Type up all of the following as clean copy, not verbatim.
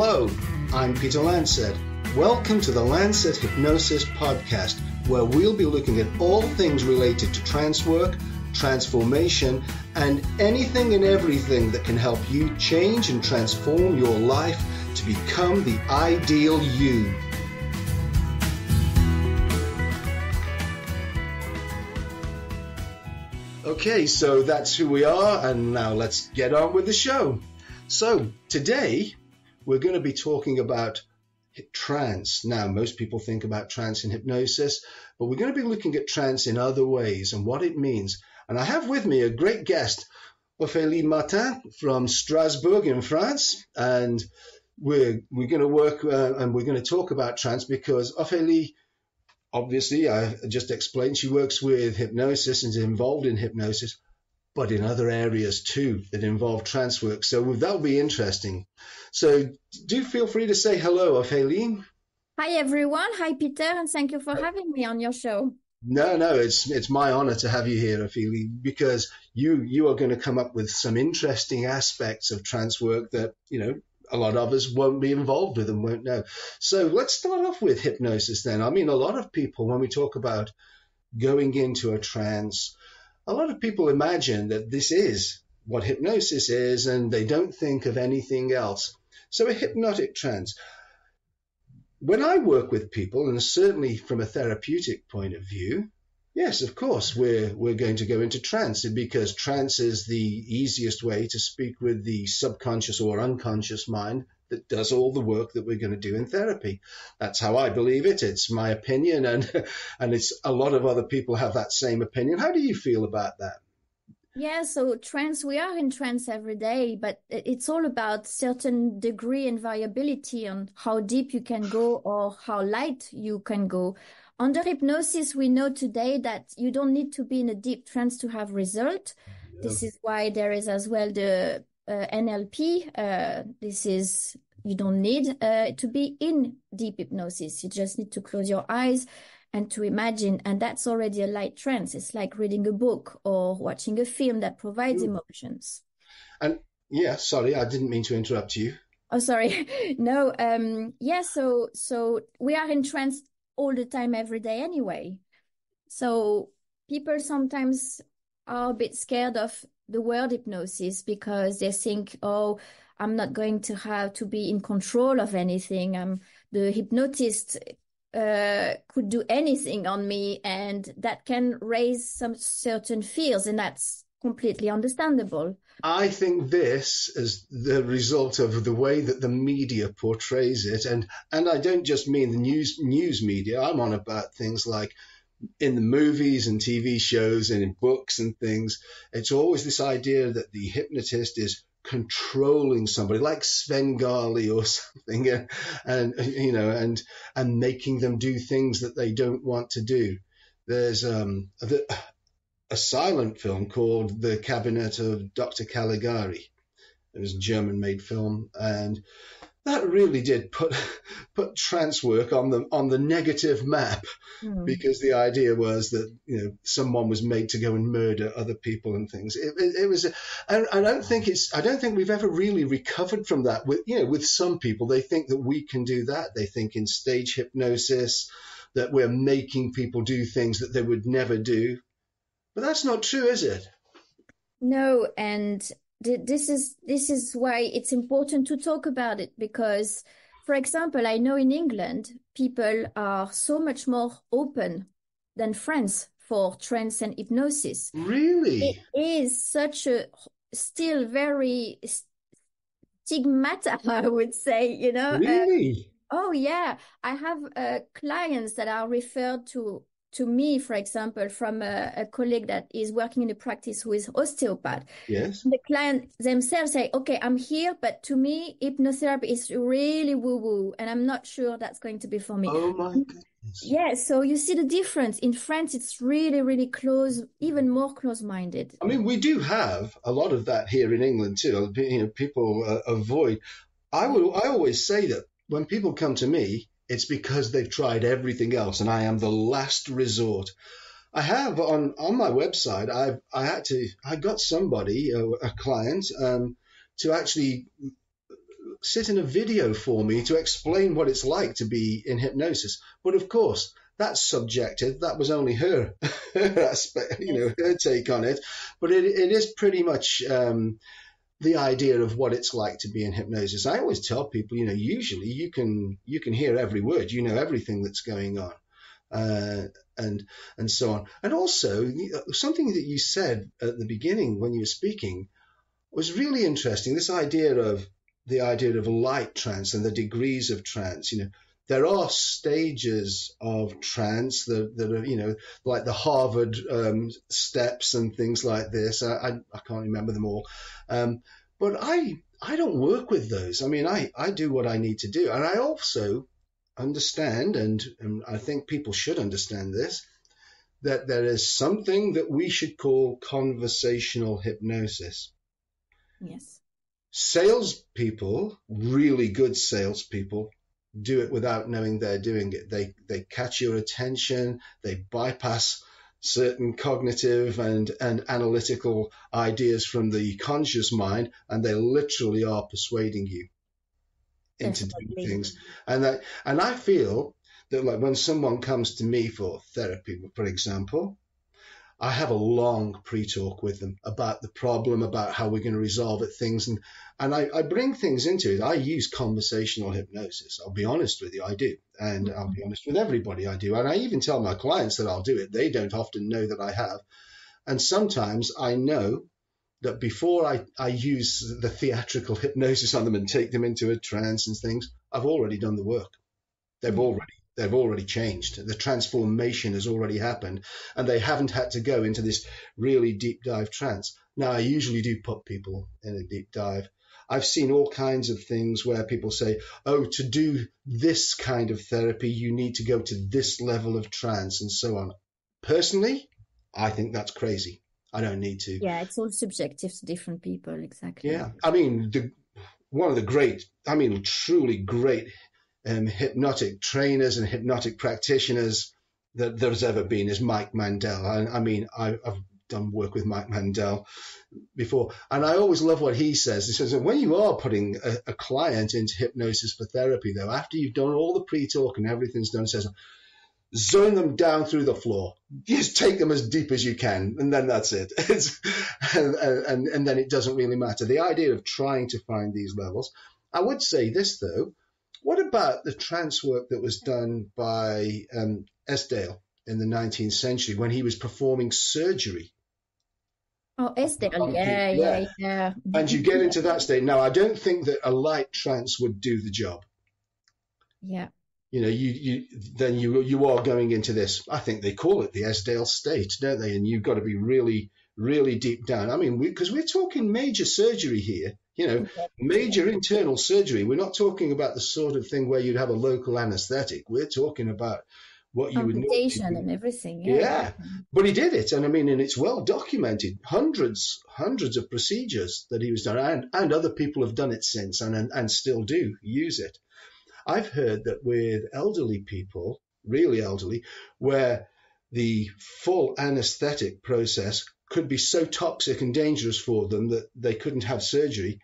Hello, I'm Peter Lancet. Welcome to the Lancet Hypnosis podcast, where we'll be looking at all things related to trance work, transformation, and anything and everything that can help you change and transform your life to become the ideal you. Okay, so that's who we are, and now let's get on with the show. So today we're going to be talking about trance. Now, most people think about trance and hypnosis, but we're going to be looking at trance in other ways and what it means. And I have with me a great guest, Ophelie Martin from Strasbourg in France, and we're going to work and we're going to talk about trance because Ophelie, obviously, I just explained, she works with hypnosis and is involved in hypnosis, but in other areas too that involve trance work. So that'll be interesting. So do feel free to say hello, Ophelie. Hi, everyone. Hi, Peter, and thank you for having me on your show. No, it's my honor to have you here, Ophelie, because you are going to come up with some interesting aspects of trance work that, you know, a lot of us won't be involved with and won't know. So let's start off with hypnosis then. I mean, a lot of people, when we talk about going into a trance, a lot of people imagine that this is what hypnosis is and they don't think of anything else. So a hypnotic trance. When I work with people, and certainly from a therapeutic point of view, yes, of course, we're going to go into trance because trance is the easiest way to speak with the subconscious or unconscious mind that does all the work that we're going to do in therapy. That's how I believe it. It's my opinion, and it's a lot of other people have that same opinion. How do you feel about that? Yeah, so trance, we are in trance every day, but it's all about certain degree and variability on how deep you can go or how light you can go. Under hypnosis, we know today that you don't need to be in a deep trance to have result. Yeah. This is why there is as well the NLP. You don't need to be in deep hypnosis. You just need to close your eyes and to imagine, and that's already a light trance. It's like reading a book or watching a film that provides emotions. And yeah, sorry, I didn't mean to interrupt you. Oh, sorry. No, yeah, so we are in trance all the time, every day anyway. So people sometimes are a bit scared of the word hypnosis because they think, oh, I'm not going to have to be in control of anything. The hypnotist could do anything on me, and that can raise some certain fears, and that's completely understandable. I think this is the result of the way that the media portrays it, and I don't just mean the news media. I'm on about things like in the movies and TV shows and in books and things. It's always this idea that the hypnotist is controlling somebody like Svengali or something, and making them do things that they don't want to do. There's a silent film called The Cabinet of Dr. Caligari. It was a German-made film, and that really did put trance work on the negative map, because the idea was that, you know, someone was made to go and murder other people and things. It was, and I don't think we've ever really recovered from that. With some people, they think that we can do that. They think in stage hypnosis that we're making people do things that they would never do, but that's not true, is it? No, and this is why it's important to talk about it, because, for example, I know in England, people are so much more open than France for trance and hypnosis. Really? It is such a still very stigmata, I would say, you know. Really? Oh, yeah. I have clients that are referred to me, for example, from a colleague that is working in a practice who is osteopath. Yes. The client themselves say, okay, I'm here, but to me, hypnotherapy is really woo-woo, and I'm not sure that's going to be for me. Oh, my goodness. Yeah, so you see the difference. In France, it's really, really close, even more close-minded. I mean, we do have a lot of that here in England, too. You know, people avoid. I always say that when people come to me, it's because they've tried everything else, and I am the last resort. I have on my website. I got somebody, a client, to actually sit in a video for me to explain what it's like to be in hypnosis. But of course, that's subjective. That was only her, aspect, her take on it. But it is pretty much the idea of what it's like to be in hypnosis. I always tell people, usually you can hear every word, everything that's going on, and so on. And also, something that you said at the beginning when you were speaking was really interesting. This idea of light trance and the degrees of trance. There are stages of trance that are, like the Harvard steps and things like this. I can't remember them all. But I don't work with those. I mean, I do what I need to do. And I also understand, and I think people should understand this, that there is something that we should call conversational hypnosis. Yes. Salespeople, really good salespeople, do it without knowing they're doing it. They catch your attention, they bypass certain cognitive and analytical ideas from the conscious mind, and they literally are persuading you into doing things. And I feel that, like, when someone comes to me for therapy, for example, I have a long pre-talk with them about the problem, about how we're going to resolve it, things, and I bring things into it. I use conversational hypnosis. I'll be honest with you, I do. And I'll be honest with everybody, I do. And I even tell my clients that I'll do it. They don't often know that I have. And sometimes I know that before I use the theatrical hypnosis on them and take them into a trance and things, I've already done the work. They've already changed. The transformation has already happened, and they haven't had to go into this really deep dive trance. Now, I usually do put people in a deep dive. I've seen all kinds of things where people say, oh, to do this kind of therapy, you need to go to this level of trance and so on. Personally, I think that's crazy. I don't need to. Yeah, it's all subjective to different people, exactly. Yeah, I mean, one of the truly great hypnotic trainers and hypnotic practitioners that there's ever been is Mike Mandel. I mean, I've done work with Mike Mandel before, and I always love what he says. He says that when you are putting a client into hypnosis for therapy, though, after you've done all the pre-talk and everything's done, he says, zone them down through the floor. Just take them as deep as you can, and then that's it. And then it doesn't really matter. The idea of trying to find these levels. I would say this, though. What about the trance work that was done by Esdale in the 19th century when he was performing surgery? Oh, Esdale, yeah. And you get into that state. Now, I don't think that a light trance would do the job. Yeah. You are going into this. I think they call it the Esdale state, don't they? And you've got to be really, really deep down. I mean, because we're talking major surgery here. Major internal surgery. We're not talking about the sort of thing where you'd have a local anesthetic. We're talking about what you would need. Amputation and everything. Yeah, but he did it, and I mean, and it's well documented. Hundreds of procedures that he was done, and other people have done it since, and still do use it. I've heard that with elderly people, really elderly, where the full anesthetic process could be so toxic and dangerous for them that they couldn't have surgery,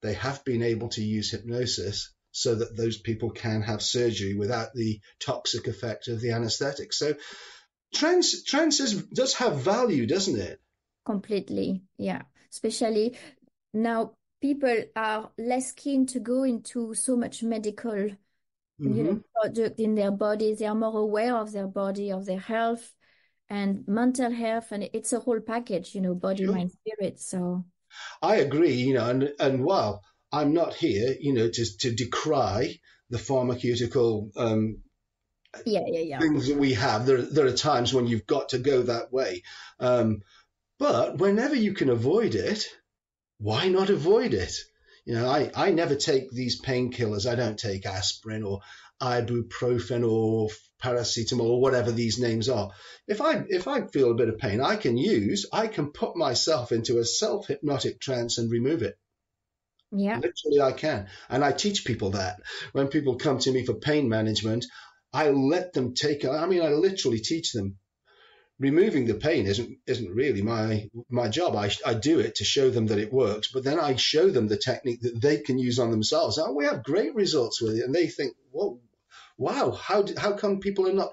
they have been able to use hypnosis so that those people can have surgery without the toxic effect of the anesthetic. So trance does have value, doesn't it? Completely, yeah. Especially now, people are less keen to go into so much medical product in their bodies. They are more aware of their body, of their health and mental health, and it's a whole package, body, mind, spirit. So I agree, and while I'm not here, to decry the pharmaceutical things that we have, there are times when you've got to go that way. But whenever you can avoid it, why not avoid it? I never take these painkillers. I don't take aspirin or ibuprofen or paracetamol or whatever these names are. If I feel a bit of pain, I can put myself into a self-hypnotic trance and remove it. Yeah. Literally, I can. And I teach people that. When people come to me for pain management, I let them I literally teach them. removing the pain isn't really my job. I do it to show them that it works, but then I show them the technique that they can use on themselves. And we have great results with it, and they think, "Whoa, wow, how come people are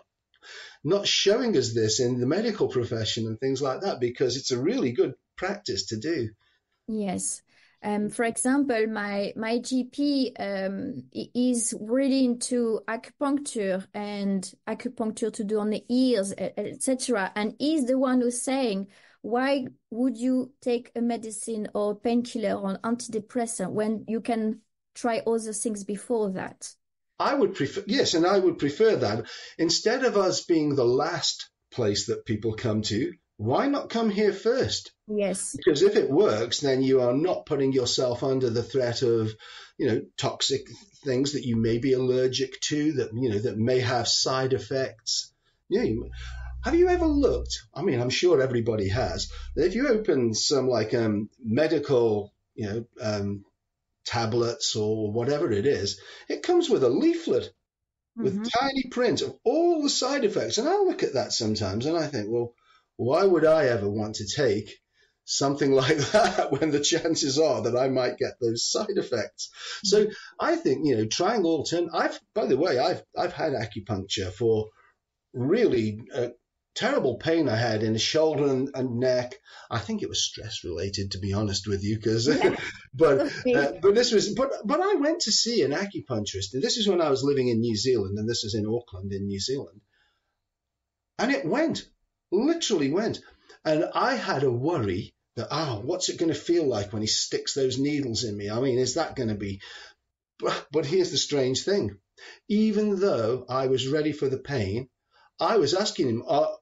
not showing us this in the medical profession and things like that?" Because it's a really good practice to do. Yes. For example, my GP is really into acupuncture and acupuncture to do on the ears, etc. And he's the one who's saying, why would you take a medicine or painkiller or antidepressant when you can try other things before that? I would prefer, yes, and I would prefer that. Instead of us being the last place that people come to, why not come here first? Yes. Because if it works, then you are not putting yourself under the threat of, toxic things that you may be allergic to, that may have side effects. Have you ever looked? I mean, I'm sure everybody has. If you open some medical, tablets or whatever it is, it comes with a leaflet with tiny print of all the side effects. And I look at that sometimes and I think, well, why would I ever want to take something like that when the chances are that I might get those side effects? So I think, trying by the way, I've had acupuncture for really terrible pain I had in the shoulder and neck. I think it was stress related, to be honest with you, because but I went to see an acupuncturist, and this is when I was living in New Zealand, and this is in Auckland in New Zealand, and it literally went, and I had a worry that what's it going to feel like when he sticks those needles in me? I mean, is that going to be? But here's the strange thing: even though I was ready for the pain, I was asking him, Are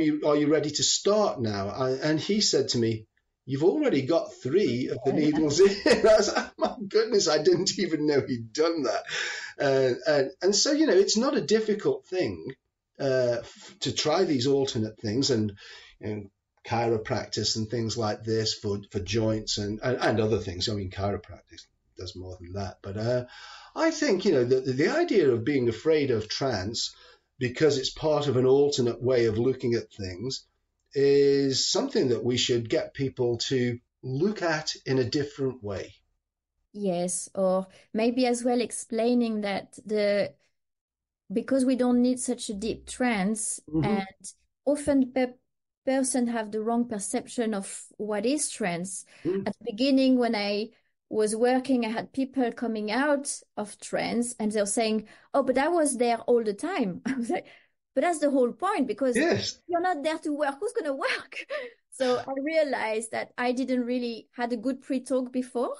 you ready to start now? And he said to me, "You've already got 3 of the needles in." I was like, "My goodness, I didn't even know he'd done that." And so, it's not a difficult thing to try these alternate things, and chiropractic and things like this for joints and other things. I mean, chiropractic does more than that. But I think, the idea of being afraid of trance because it's part of an alternate way of looking at things is something that we should get people to look at in a different way. Yes, or maybe as well explaining that because we don't need such a deep trance, and often person have the wrong perception of what is trance. At the beginning, when I was working, I had people coming out of trance and they're saying, "Oh, but I was there all the time." I was like, but that's the whole point, because you're not there to work. Who's going to work? So I realized that I didn't really had a good pre-talk before.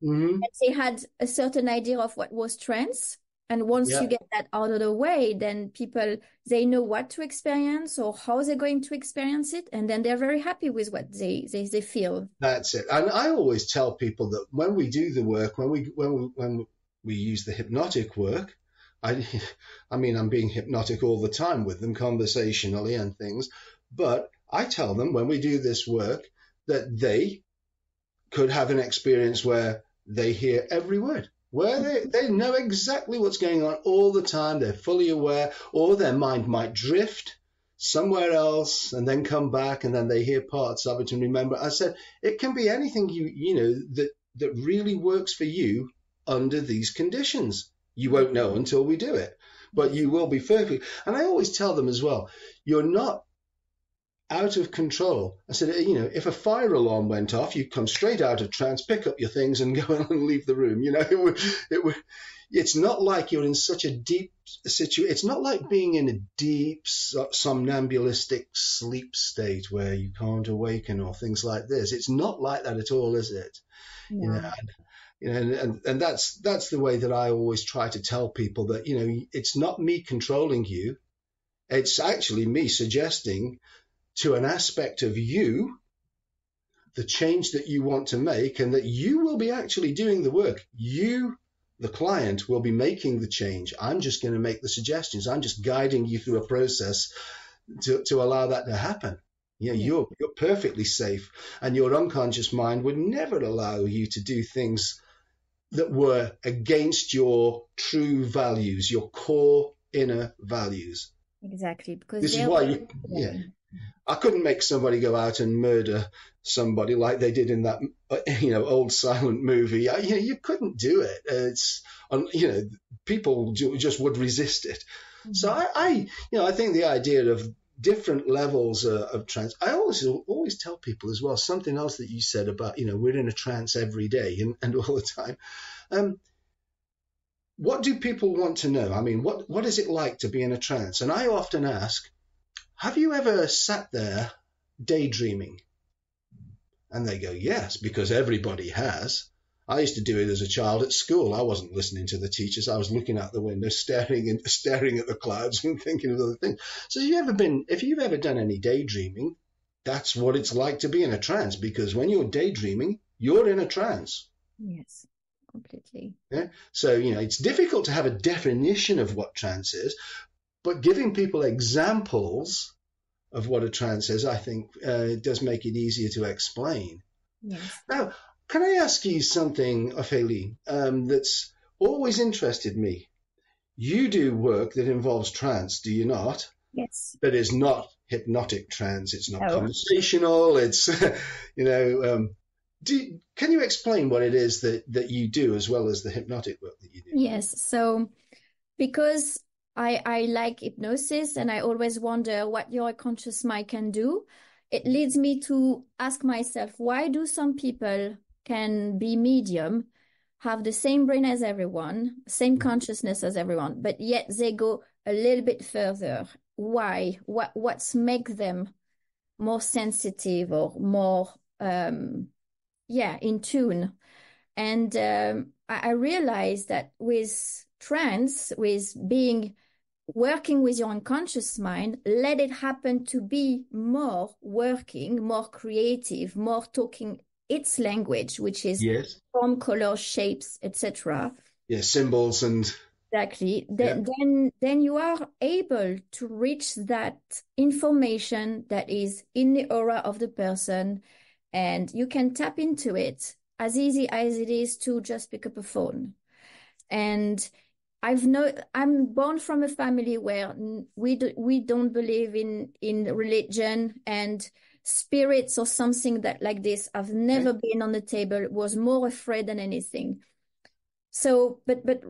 And they had a certain idea of what was trance. And once you get that out of the way, then people, they know what to experience or how they're going to experience it. And then they're very happy with what they feel. That's it. And I always tell people that when we do the work, when we use the hypnotic work, I mean, I'm being hypnotic all the time with them conversationally and things, but I tell them when we do this work that they could have an experience where they hear every word, where they know exactly what's going on all the time. They're fully aware, or their mind might drift somewhere else and then come back, and then they hear parts of it and remember. I said, it can be anything that really works for you under these conditions. You won't know until we do it, but you will be perfect. And I always tell them as well, you're not out of control. I said, if a fire alarm went off, you'd come straight out of trance, pick up your things and go and leave the room. It's not like you're in such a deep situation. It's not like being in a deep somnambulistic sleep state where you can't awaken or things like this. It's not like that at all, is it? Yeah. And that's the way that I always try to tell people that, it's not me controlling you. It's actually me suggesting to an aspect of you the change that you want to make, and that you will be actually doing the work. You, the client, will be making the change. I'm just going to make the suggestions. I'm just guiding you through a process to allow that to happen. You're perfectly safe, and your unconscious mind would never allow you to do things that were against your true values, your core inner values. Exactly, because This is they're why yeah. I couldn't make somebody go out and murder somebody like they did in that, old silent movie. You couldn't do it. People just would resist it. So Mhm. I think the idea of different levels of trance. I always tell people as well something else that you said about we're in a trance every day and all the time. Um, what do people want to know? I mean, what is it like to be in a trance? And I often ask, have you ever sat there daydreaming? And they go, yes, because everybody has. I used to do it as a child at school. I wasn't listening to the teachers. I was looking out the window, staring at the clouds and thinking of other things. So if you've ever done any daydreaming, that's what it's like to be in a trance, because when you're daydreaming, you're in a trance. Yes, completely. Yeah? So, it's difficult to have a definition of what trance is, but giving people examples of what a trance is, I think, does make it easier to explain. Yes. Now, can I ask you something, Ophelie, that's always interested me? You do work that involves trance, do you not? Yes. That is not hypnotic trance. It's not Oh. conversational. It's, can you explain what it is that you do as well as the hypnotic work that you do? Yes. So because I like hypnosis and I always wonder what your conscious mind can do, it leads me to ask myself, why do some people can be medium, have the same brain as everyone, same Mhm. consciousness as everyone, but yet they go a little bit further? Why? What's make them more sensitive or more in tune? And I realized that with trance, with being working with your unconscious mind, let it happen to be more working, more creative, more talking its language, which is Yes. form, color, shapes, etc. Yeah, symbols and Exactly. yeah. Then you are able to reach that information that is in the aura of the person, and you can tap into it as easy as it is to just pick up a phone. And I'm born from a family where we don't believe in religion and spirits or something that like this. I've Okay. never been on the table, was more afraid than anything. So, but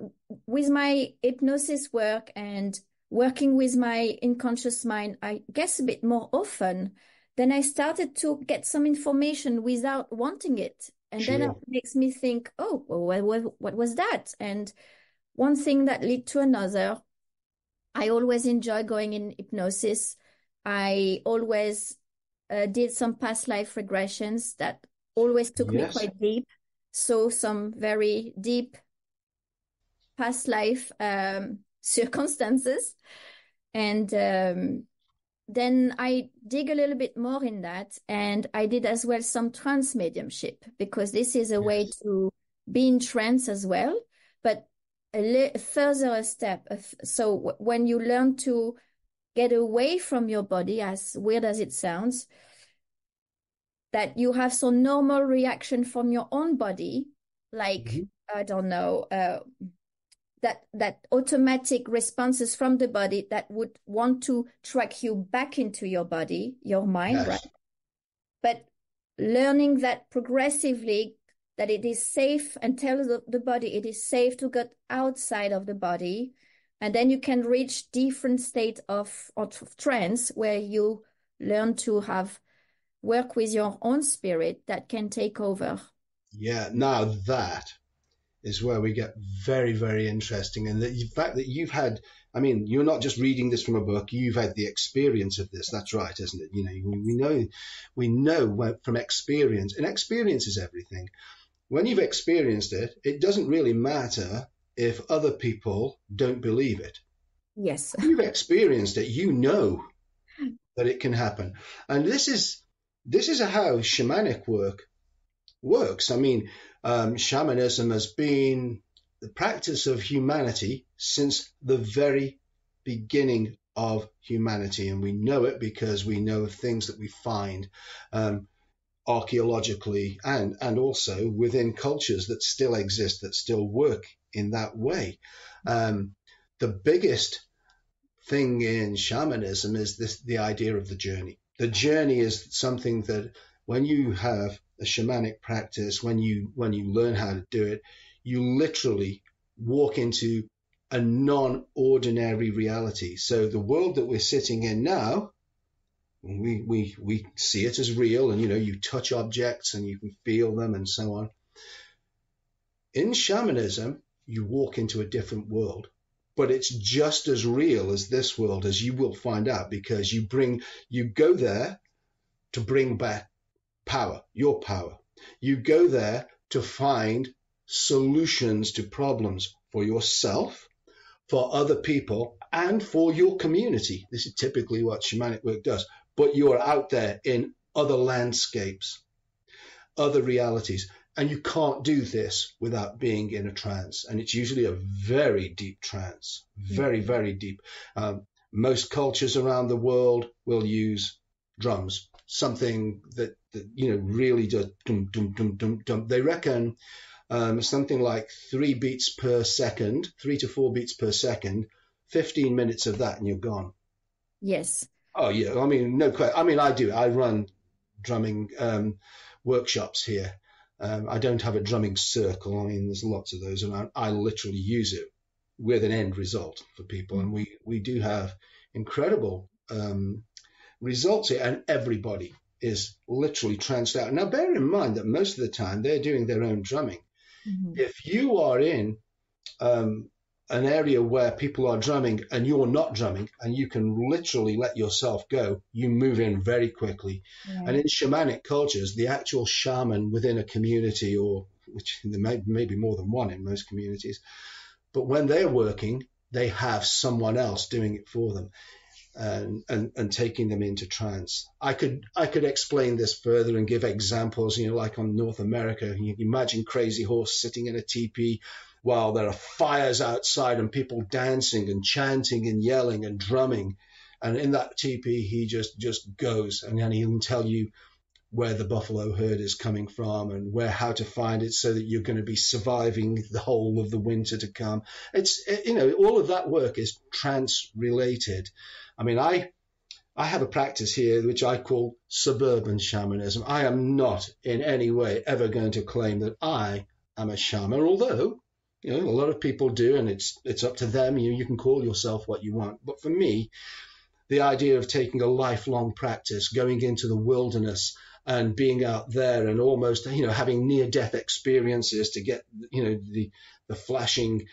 with my hypnosis work and working with my unconscious mind, I guess a bit more often, then I started to get some information without wanting it. And then it Sure. makes me think, oh, well, what was that? And one thing that led to another. I always enjoy going in hypnosis. I always did some past life regressions that always took me Yes. quite deep. So some very deep past life circumstances. And then I dig a little bit more in that. And I did as well some trance mediumship, because this is a way Yes. to be in trance as well, but further a step. So when you learn to get away from your body, as weird as it sounds, that you have some normal reaction from your own body, like, Mhm. I don't know, that automatic responses from the body that would want to track you back into your body, your mind, right? Yes. But learning that progressively, that it is safe, and tell the body it is safe to get outside of the body. And then you can reach different state of trance where you learn to have work with your own spirit that can take over. Yeah. Now that is where we get very, very interesting. And the fact that you've had, I mean, you're not just reading this from a book, you've had the experience of this. That's right, isn't it? We know from experience, and experience is everything. When you've experienced it, it doesn't really matter if other people don't believe it. Yes. You've experienced it, you know that it can happen. And this is how shamanic work works. I mean, shamanism has been the practice of humanity since the very beginning of humanity, and we know it because we know of things that we find archaeologically and also within cultures that still exist, that still work in that way. The biggest thing in shamanism is the idea of the journey. The journey is something that when you have a shamanic practice, when you learn how to do it, you literally walk into a non-ordinary reality. So the world that we're sitting in now, we see it as real, and you touch objects and you can feel them and so on. In shamanism, you walk into a different world, but it's just as real as this world, as you will find out, because you go there to bring back power, your power. You go there to find solutions to problems for yourself, for other people, and for your community. This is typically what shamanic work does. But you're out there in other landscapes, other realities. And you can't do this without being in a trance. And it's usually a very deep trance, very, very deep. Most cultures around the world will use drums, something that really does dum, dum, dum, dum, dum. They reckon something like 3 beats per second, 3 to 4 beats per second, 15 minutes of that and you're gone. Yes. Oh, yeah. I mean, no question. I mean, I do. I run drumming workshops here. I don't have a drumming circle. I mean, there's lots of those around. I literally use it with an end result for people. And we do have incredible results here. And everybody is literally tranced out. Now, bear in mind that most of the time they're doing their own drumming. Mm-hmm. If you are in an area where people are drumming and you're not drumming and you can literally let yourself go, you move in very quickly. Yeah. And in shamanic cultures, the actual shaman within a community, or which there may be more than one in most communities, but when they're working, they have someone else doing it for them and taking them into trance. I could explain this further and give examples, like on North America. You can imagine Crazy Horse sitting in a teepee while there are fires outside and people dancing and chanting and yelling and drumming. And in that teepee, he just goes, and then he'll tell you where the buffalo herd is coming from and how to find it so that you're going to be surviving the whole of the winter to come. All of that work is trance related. I mean, I have a practice here which I call suburban shamanism. I am not in any way ever going to claim that I am a shaman, although a lot of people do, and it's up to them. You can call yourself what you want. But for me, the idea of taking a lifelong practice, going into the wilderness and being out there and almost, having near-death experiences to get, the flashing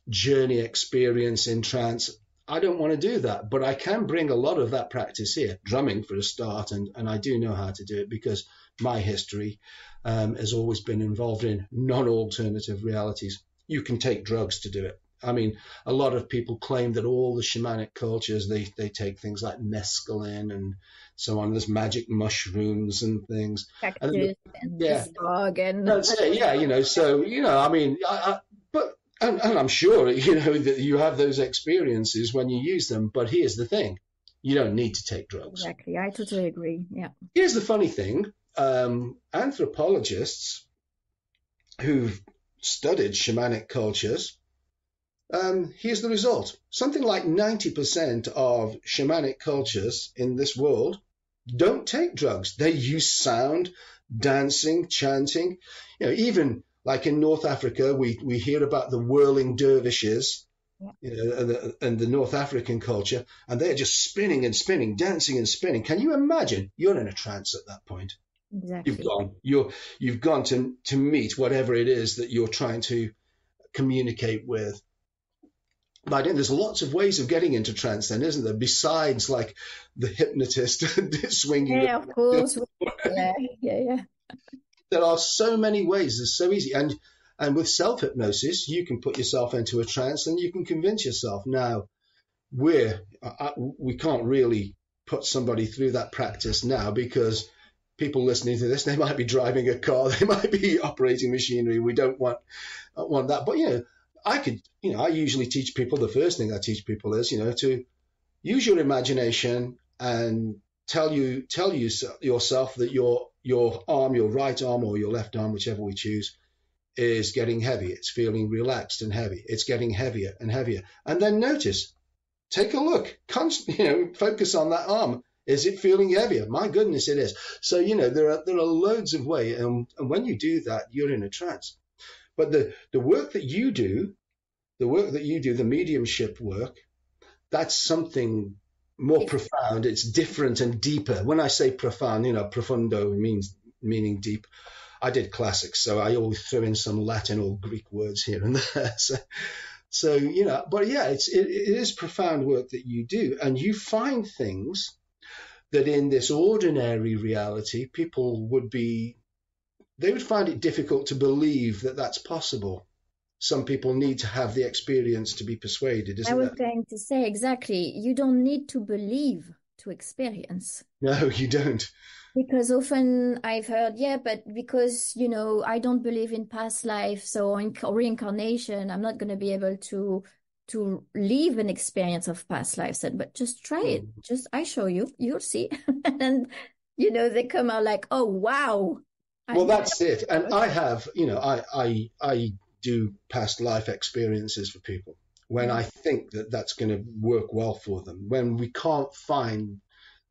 journey experience in trance, I don't want to do that. But I can bring a lot of that practice here, drumming for a start, and I do know how to do it because my history has always been involved in non-alternative realities. You can take drugs to do it. I mean, a lot of people claim that all the shamanic cultures, they take things like mescaline and so on. There's magic mushrooms and things. Cactus and frog and... That's it, yeah, so, I mean, and I'm sure, that you have those experiences when you use them. But here's the thing. You don't need to take drugs. Exactly. I totally agree. Yeah. Here's the funny thing. Anthropologists who've studied shamanic cultures, here's the result. Something like 90% of shamanic cultures in this world don't take drugs. They use sound, dancing, chanting. Even like in North Africa, we hear about the whirling dervishes, and the North African culture, and they're just spinning and spinning, dancing and spinning. Can you imagine? You're in a trance at that point. Exactly. You've gone to meet whatever it is that you're trying to communicate with. But there's lots of ways of getting into trance then, isn't there? Besides like the hypnotist swinging. Yeah, of course. Yeah. There are so many ways. It's so easy. And with self-hypnosis, you can put yourself into a trance and you can convince yourself. Now, we can't really put somebody through that practice now because people listening to this, they might be driving a car, they might be operating machinery. We don't want that. But, I usually teach people, the first thing I teach people is, to use your imagination and tell yourself that your arm, your right arm or your left arm, whichever we choose, is getting heavy. It's feeling relaxed and heavy. It's getting heavier and heavier. And then notice Take a look. Focus on that arm. Is it feeling heavier? My goodness, it is. So, there are loads of ways. And when you do that, you're in a trance. But the work that you do, the mediumship work, that's something more profound. It's different and deeper. When I say profound, profundo meaning deep. I did classics, so I always throw in some Latin or Greek words here and there. So but yeah, it is profound work that you do, and you find things that in this ordinary reality, people would find it difficult to believe that that's possible. Some people need to have the experience to be persuaded, isn't it? I was going to say exactly. You don't need to believe to experience. No, you don't. Because often I've heard, but because, I don't believe in past life, so in reincarnation, I'm not going to be able to live an experience of past lives. But just try it. I show you, you'll see. And, they come out like, oh, wow. Well, that's it. And I have, I do past life experiences for people when I think that that's going to work well for them. When we can't find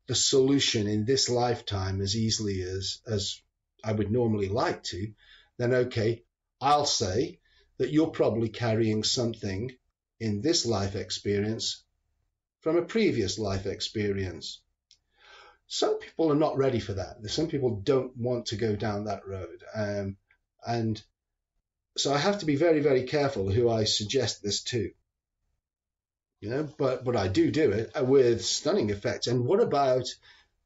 the solution in this lifetime as easily as I would normally like to, then okay, I'll say that you're probably carrying something in this life experience from a previous life experience. Some people are not ready for that. Some people don't want to go down that road. And so I have to be very, very careful who I suggest this to. But I do it with stunning effects. And what about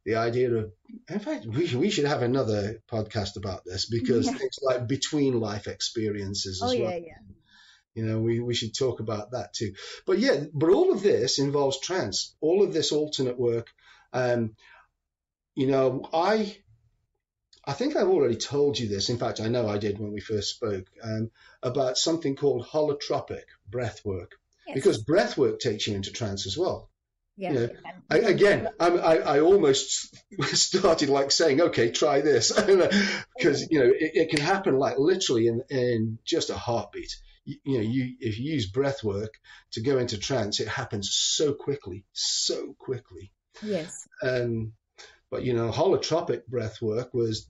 the idea of, in fact, we should have another podcast about this, because things like between life experiences as well. We should talk about that too. But all of this involves trance, all of this alternate work. I think I've already told you this. In fact, I know I did when we first spoke, about something called holotropic breath work. Yes. Because breath work takes you into trance as well. Yeah. I almost started like saying, okay, try this, because it can happen like literally in just a heartbeat. If you use breath work to go into trance, it happens so quickly. Yes. But holotropic breath work was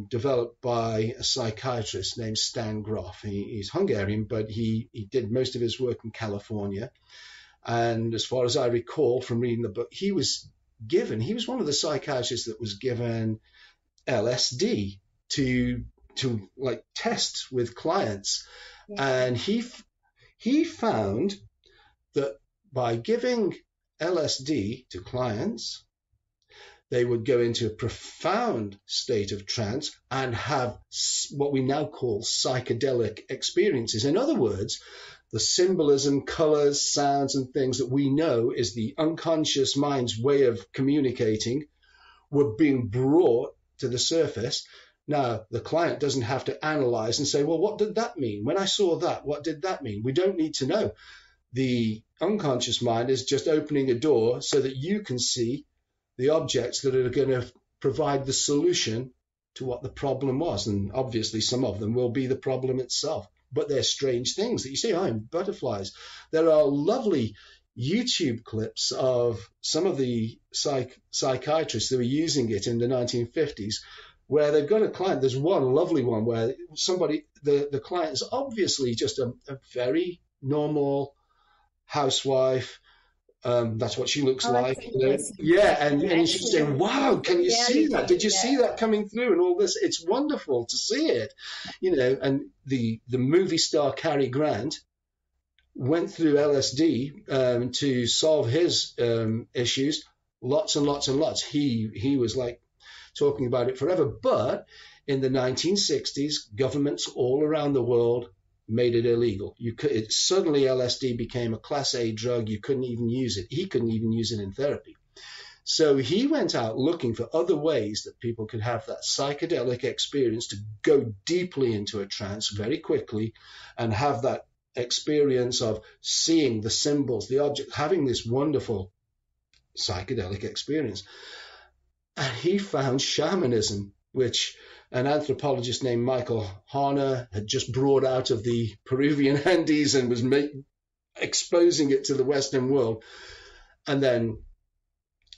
developed by a psychiatrist named Stan Grof. He's Hungarian, but he did most of his work in California. And as far as I recall from reading the book, he was one of the psychiatrists that was given LSD to like test with clients. Yeah. And he found that by giving LSD to clients, they would go into a profound state of trance and have what we now call psychedelic experiences. In other words, the symbolism, colors, sounds, and things that we know is the unconscious mind's way of communicating were being brought to the surface. Now, the client doesn't have to analyze and say, well, what did that mean? When I saw that, what did that mean? We don't need to know. The unconscious mind is just opening a door so that you can see the objects that are going to provide the solution to what the problem was. And obviously some of them will be the problem itself, but they're strange things that you see. Butterflies. There are lovely YouTube clips of some of the psychiatrists that were using it in the 1950s, where they've got a client. There's one lovely one where the client is obviously just a very normal housewife. That's what she looks like. And she's saying, wow, can you see that? Did you see that coming through and all this? It's wonderful to see it. And the movie star Cary Grant went through LSD to solve his issues, lots and lots and lots. He was like talking about it forever. But in the 1960s, governments all around the world made it illegal. Suddenly LSD became a Class A drug. You couldn't even use it. He couldn't even use it in therapy. So he went out looking for other ways that people could have that psychedelic experience, to go deeply into a trance very quickly and have that experience of seeing the symbols, the object, having this wonderful psychedelic experience. And he found shamanism, which an anthropologist named Michael Harner had just brought out of the Peruvian Andes and was exposing it to the Western world. And then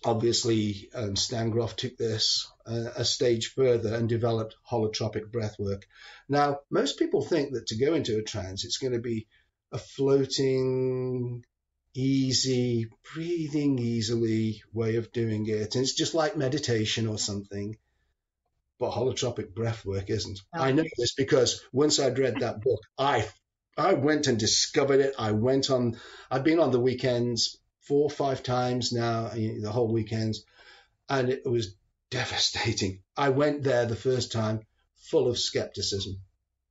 obviously, Stan Grof took this a stage further and developed holotropic breathwork. Now, most people think that to go into a trance, it's going to be a floating, easy, breathing easily way of doing it. And it's just like meditation or something. But holotropic breathwork isn't. Oh. I know this because once I'd read that book, I went and discovered it. I've been on the weekends 4 or 5 times now, the whole weekends, and it was devastating. I went there the first time full of skepticism.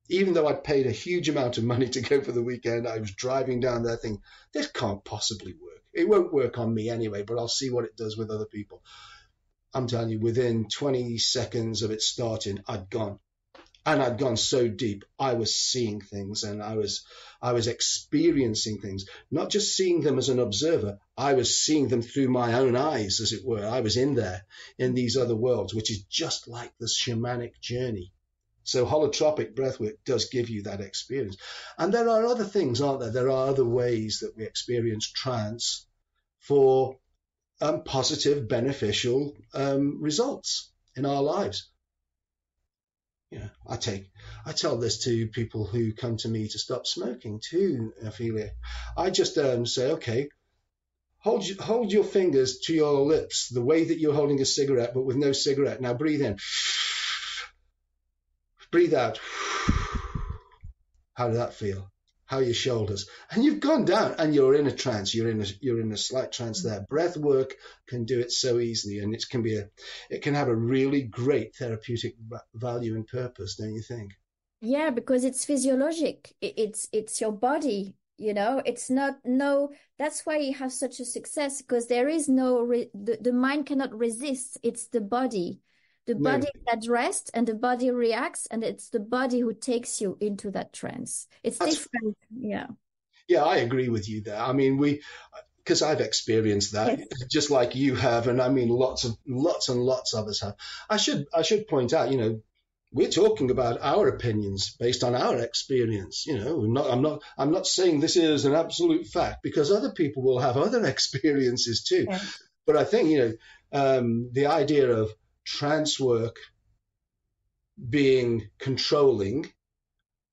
Even though I'd paid a huge amount of money to go for the weekend, I was driving down there thinking, this can't possibly work. It won't work on me anyway, but I'll see what it does with other people. I'm telling you, within 20 seconds of it starting, I'd gone. And I'd gone so deep. I was seeing things, and I was experiencing things, not just seeing them as an observer. I was seeing them through my own eyes, as it were. I was in there, in these other worlds, which is just like the shamanic journey. So holotropic breathwork does give you that experience. And there are other things, aren't there? There are other ways that we experience trance for positive, beneficial results in our lives. Yeah, I tell this to people who come to me to stop smoking too, Ophelia. I just say, okay, hold your fingers to your lips the way that you're holding a cigarette, but with no cigarette. Now breathe in, breathe out. How did that feel? How are your shoulders? And you've gone down, and you're in a trance. You're in a slight trance there. Breath work can do it so easily, and it can have a really great therapeutic value and purpose, don't you think? Yeah, because it's physiologic. It's your body, It's not no. That's why you have such a success, because there is the mind cannot resist. It's the body. The body is at rest and the body reacts, and it's the body who takes you into that trance. It's different. Yeah. Yeah, I agree with you there. I mean, because I've experienced that, yes, just like you have, and I mean, lots and lots of us have. I should point out, we're talking about our opinions based on our experience. I'm not saying this is an absolute fact, because other people will have other experiences too. Yes. But I think, the idea of trance work being controlling,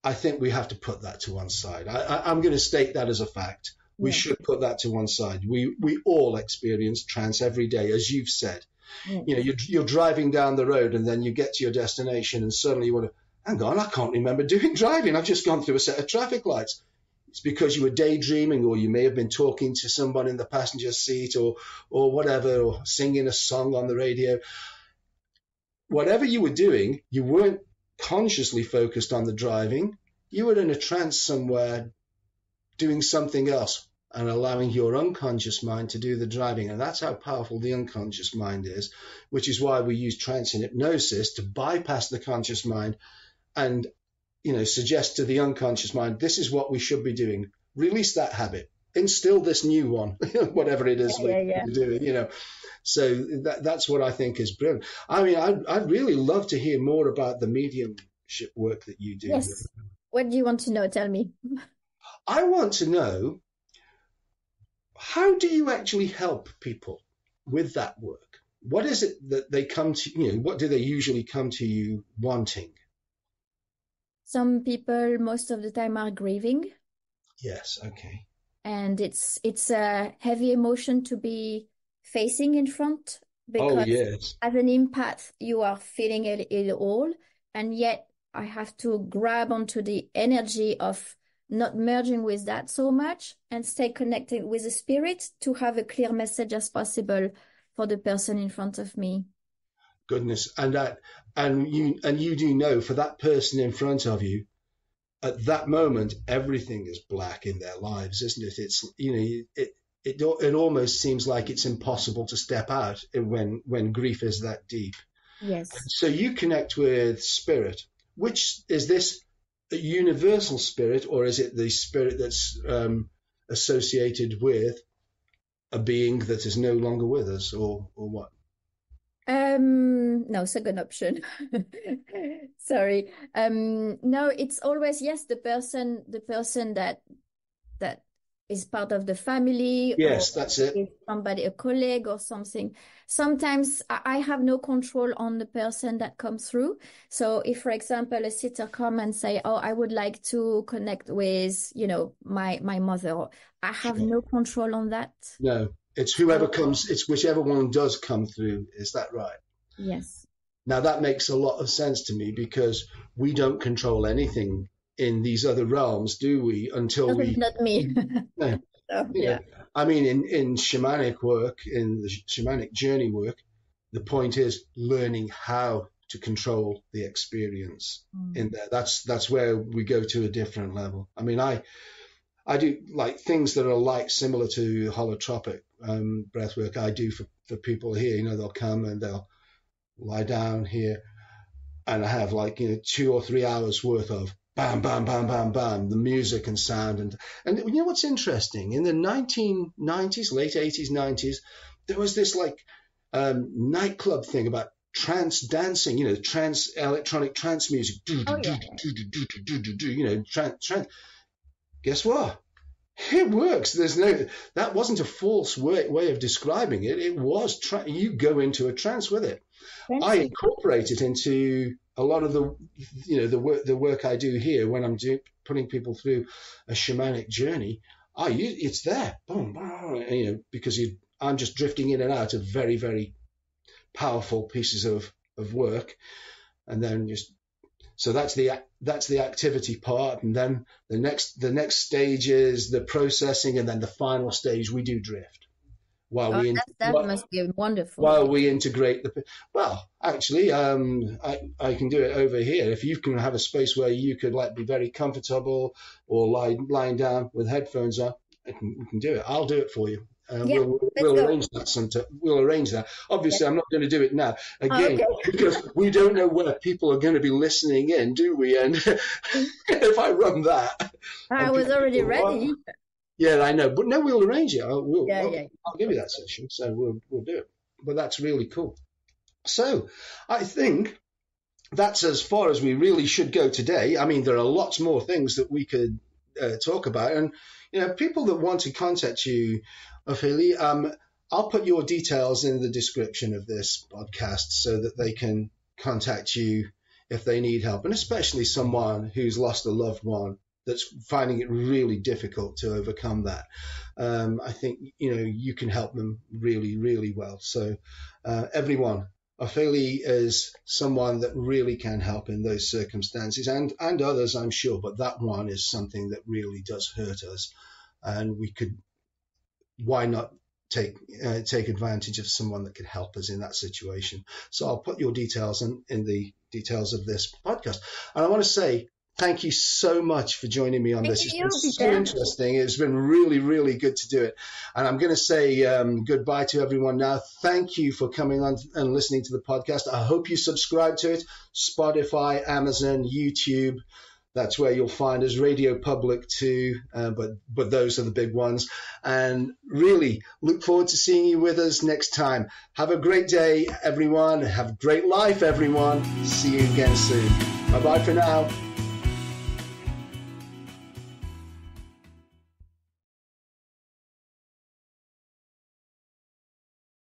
I think we have to put that to one side. I'm going to state that as a fact. We should put that to one side. We all experience trance every day, as you've said. You're driving down the road, and then you get to your destination, and suddenly you want to, hang on, I can't remember doing driving. I've just gone through a set of traffic lights. It's because you were daydreaming, or you may have been talking to someone in the passenger seat, or whatever, or singing a song on the radio. Whatever you were doing, you weren't consciously focused on the driving. You were in a trance somewhere doing something else and allowing your unconscious mind to do the driving. And that's how powerful the unconscious mind is, which is why we use trance and hypnosis to bypass the conscious mind and, suggest to the unconscious mind, this is what we should be doing. Release that habit. Instill this new one, whatever it is we're doing, So that's what I think is brilliant. I mean, I'd really love to hear more about the mediumship work that you do. Yes. What do you want to know? Tell me. I want to know, how do you actually help people with that work? What is it that they come to, what do they usually come to you wanting? Some people most of the time are grieving. Yes, okay. And it's a heavy emotion to be facing in front, because yes, as an empath, you are feeling it all. And yet I have to grab onto the energy of not merging with that so much and stay connected with the spirit to have a clear message as possible for the person in front of me. Goodness. And you do know, for that person in front of you, at that moment, everything is black in their lives, isn't it? It's, it almost seems like it's impossible to step out when grief is that deep. Yes. So you connect with spirit. Which is this, a universal spirit, or is it the spirit that's associated with a being that is no longer with us, or what? No, second option. Sorry. No, it's always, yes, the person that is part of the family, or Yes, that's it. is somebody, a colleague or something. Sometimes I have no control on the person that comes through. So if, for example, a sitter come and say, "Oh, I would like to connect with, my mother," I have Sure. no control on that. No, it's whoever So, comes, it's whichever one does come through. Is that right? yes. Now that makes a lot of sense to me because we don't control anything in these other realms, do we? Until Definitely we, not me. no, So, you know, yeah. I mean, in shamanic work, in the shamanic journey work, the point is learning how to control the experience in there. That's where we go to a different level. I mean, I do like things that are like similar to holotropic breath work. I do for people here. They'll come and they'll lie down here, and I have 2 or 3 hours worth of bam, bam, bam, bam, bam, the music and sound. And you know what's interesting? In the 1990s, late 80s, 90s, there was this nightclub thing about trance dancing, trance, electronic trance music. Oh, yeah. Trance. Guess what? It works. That wasn't a false way of describing it. It was, you go into a trance with it. I incorporate it into a lot of the work I do here when I'm putting people through a shamanic journey. It's there, boom, boom, because I'm just drifting in and out of very, very powerful pieces of work, and then so that's the activity part, and then the next stage is the processing, and then the final stage we do drift. That must be wonderful. While we integrate actually, I can do it over here. If you can have a space where you could be very comfortable or lying down with headphones on, we can do it. I'll do it for you. We'll arrange that We'll arrange that. Obviously, I'm not going to do it now again because we don't know where people are going to be listening in, do we? And if I run that, I was already ready. Yeah, I know, but no, we'll arrange it. I'll give you that session, so we'll do it. But that's really cool. So I think that's as far as we really should go today. I mean, there are lots more things that we could talk about, and people that want to contact you, Ophelie, I'll put your details in the description of this podcast so that they can contact you if they need help, and especially someone who's lost a loved one that's finding it really difficult to overcome that. I think, you can help them really, really well. So everyone, Ophelie is someone that really can help in those circumstances and others, I'm sure, but that one is something that really does hurt us. And why not take advantage of someone that could help us in that situation? So I'll put your details in the details of this podcast. And I want to say, thank you so much for joining me on this. It's been so interesting. It's been really, really good to do it. And I'm going to say goodbye to everyone now. Thank you for coming on and listening to the podcast. I hope you subscribe to it. Spotify, Amazon, YouTube. That's where you'll find us. Radio Public too, but those are the big ones. And really look forward to seeing you with us next time. Have a great day, everyone. Have a great life, everyone. See you again soon. Bye-bye for now.